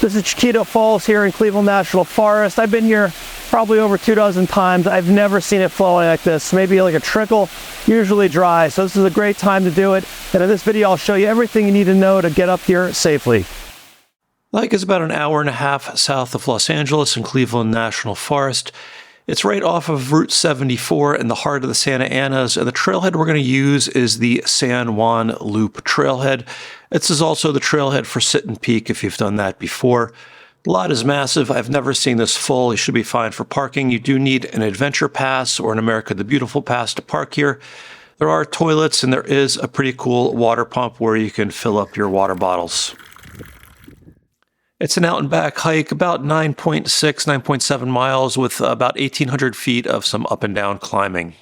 This is Chiquito Falls here in Cleveland National Forest. I've been here probably over 24 times. I've never seen it flowing like this. Maybe like a trickle, usually dry. So this is a great time to do it. And in this video, I'll show you everything you need to know to get up here safely. The hike is about an hour and a half south of Los Angeles in Cleveland National Forest. It's right off of Route 74 in the heart of the Santa Anas, and the trailhead we're going to use is the San Juan Loop trailhead. This is also the trailhead for Sitton Peak if you've done that before. The lot is massive. I've never seen this full. You should be fine for parking. You do need an adventure pass or an America the Beautiful pass to park here. There are toilets, and there is a pretty cool water pump where you can fill up your water bottles. It's an out and back hike, about 9.6, 9.7 miles with about 1,800 feet of some up and down climbing.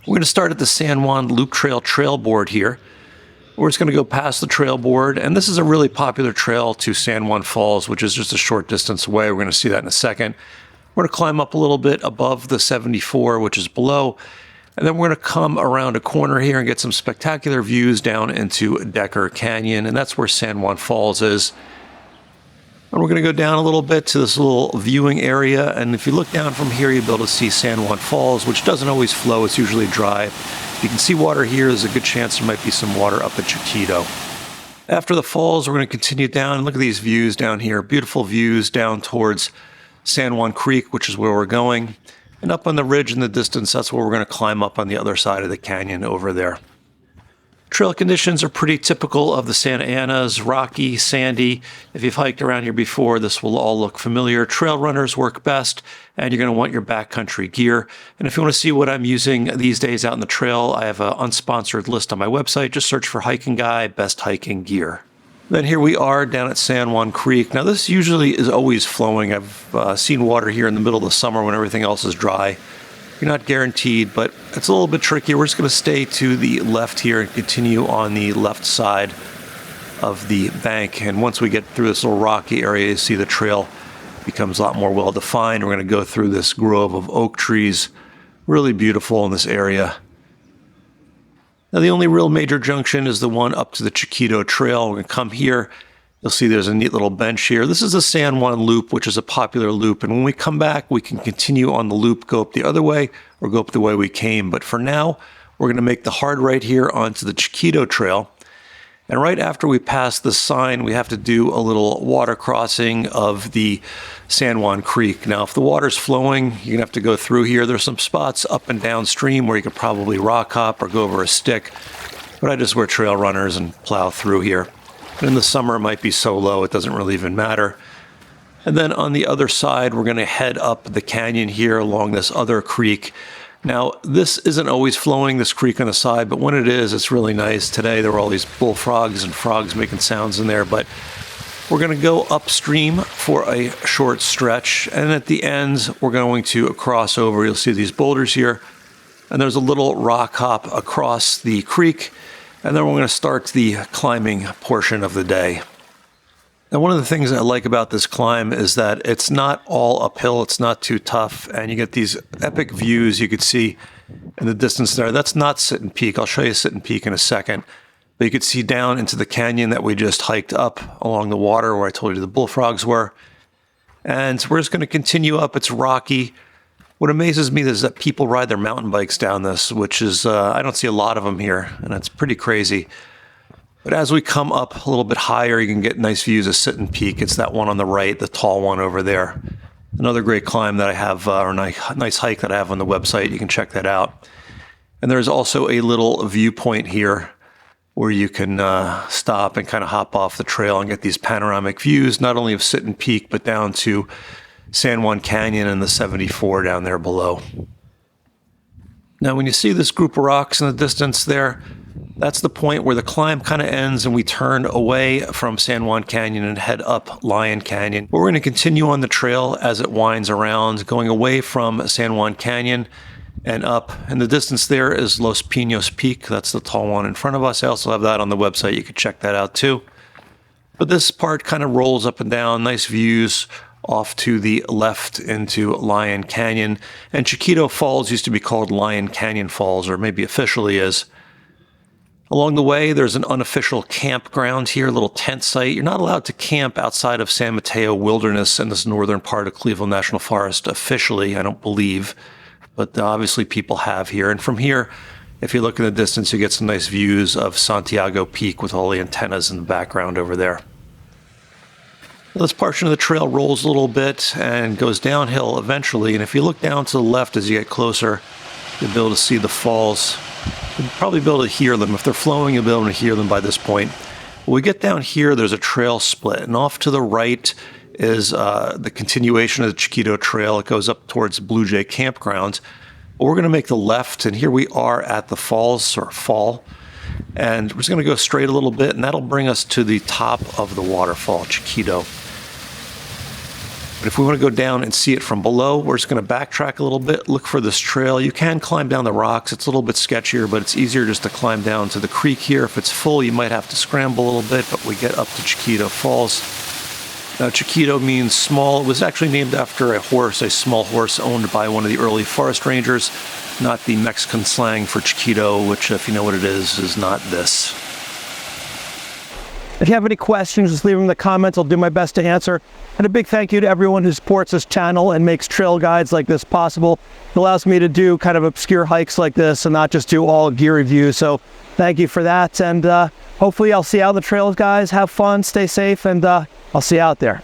We're going to start at the San Juan Loop Trail trail board here. We're just going to go past the trail board, and this is a really popular trail to San Juan Falls, which is just a short distance away. We're going to see that in a second. We're going to climb up a little bit above the 74, which is below, and then we're going to come around a corner here and get some spectacular views down into Decker Canyon, and that's where San Juan Falls is. And we're going to go down a little bit to this little viewing area, and if you look down from here, you'll be able to see San Juan Falls, which doesn't always flow. It's usually dry. If you can see water here, there's a good chance there might be some water up at Chiquito. After the falls, we're going to continue down. Look at these views down here. Beautiful views down towards San Juan Creek, which is where we're going. And up on the ridge in the distance, that's where we're going to climb up on the other side of the canyon over there. Trail conditions are pretty typical of the Santa Anas, rocky, sandy. If you've hiked around here before, this will all look familiar. Trail runners work best, and you're going to want your backcountry gear. And if you want to see what I'm using these days out in the trail, I have an unsponsored list on my website. Just search for Hiking Guy, best hiking gear. Then here we are down at San Juan Creek. Now this usually is always flowing. I've seen water here in the middle of the summer when everything else is dry. You're not guaranteed, but it's a little bit tricky. We're just going to stay to the left here and continue on the left side of the bank. And once we get through this little rocky area, you see the trail becomes a lot more well-defined. We're going to go through this grove of oak trees. Really beautiful in this area. Now, the only real major junction is the one up to the Chiquito Trail. We're going to come here. You'll see there's a neat little bench here. This is the San Juan Loop, which is a popular loop. And when we come back, we can continue on the loop, go up the other way, or go up the way we came. But for now, we're going to make the hard right here onto the Chiquito Trail. And right after we pass the sign, we have to do a little water crossing of the San Juan Creek. Now, if the water's flowing, you're going to have to go through here. There's some spots up and downstream where you could probably rock hop or go over a stick. But I just wear trail runners and plow through here. In the summer, it might be so low, it doesn't really even matter. And then on the other side, we're going to head up the canyon here along this other creek. Now, this isn't always flowing, this creek on the side, but when it is, it's really nice. Today, there were all these bullfrogs and frogs making sounds in there, but we're going to go upstream for a short stretch. And at the end, we're going to cross over. You'll see these boulders here. And there's a little rock hop across the creek. And then we're going to start the climbing portion of the day. Now, one of the things I like about this climb is that it's not all uphill, it's not too tough, and you get these epic views you could see in the distance there. That's not Sitton Peak. I'll show you Sitton Peak in a second. But you could see down into the canyon that we just hiked up along the water where I told you the bullfrogs were. And we're just going to continue up. It's rocky. What amazes me is that people ride their mountain bikes down this, which is, I don't see a lot of them here, and it's pretty crazy. But as we come up a little bit higher, you can get nice views of Sitton Peak. It's that one on the right, the tall one over there. Another great climb that I have, or nice hike that I have on the website. You can check that out. And there's also a little viewpoint here where you can stop and kind of hop off the trail and get these panoramic views, not only of Sitton Peak, but down to San Juan Canyon and the 74 down there below. Now, when you see this group of rocks in the distance there, that's the point where the climb kind of ends and we turn away from San Juan Canyon and head up Lion Canyon. We're going to continue on the trail as it winds around, going away from San Juan Canyon and up. In the distance there is Los Pinos Peak. That's the tall one in front of us. I also have that on the website. You could check that out too. But this part kind of rolls up and down, nice views off to the left into Lion Canyon. And Chiquito Falls used to be called Lion Canyon Falls, or maybe officially is. Along the way, there's an unofficial campground here, a little tent site. You're not allowed to camp outside of San Mateo Wilderness in this northern part of Cleveland National Forest officially, I don't believe. But obviously people have here. And from here, if you look in the distance, you get some nice views of Santiago Peak with all the antennas in the background over there. This portion of the trail rolls a little bit and goes downhill eventually. And if you look down to the left as you get closer, you'll be able to see the falls. You'll probably be able to hear them. If they're flowing, you'll be able to hear them by this point. When we get down here, there's a trail split. And off to the right is the continuation of the Chiquito Trail. It goes up towards Blue Jay Campground. But we're going to make the left, and here we are at the falls, or fall. And we're just going to go straight a little bit, and that'll bring us to the top of the waterfall, Chiquito. But if we want to go down and see it from below, we're just going to backtrack a little bit, look for this trail. You can climb down the rocks. It's a little bit sketchier, but it's easier just to climb down to the creek here. If it's full, you might have to scramble a little bit, but we get up to Chiquito Falls. Now, Chiquito means small. It was actually named after a horse, a small horse owned by one of the early forest rangers, not the Mexican slang for Chiquito, which, if you know what it is not this. If you have any questions, just leave them in the comments. I'll do my best to answer. And a big thank you to everyone who supports this channel and makes trail guides like this possible. It allows me to do kind of obscure hikes like this and not just do all gear reviews. So thank you for that. And hopefully I'll see you out on the trails, guys. Have fun, stay safe, and I'll see you out there.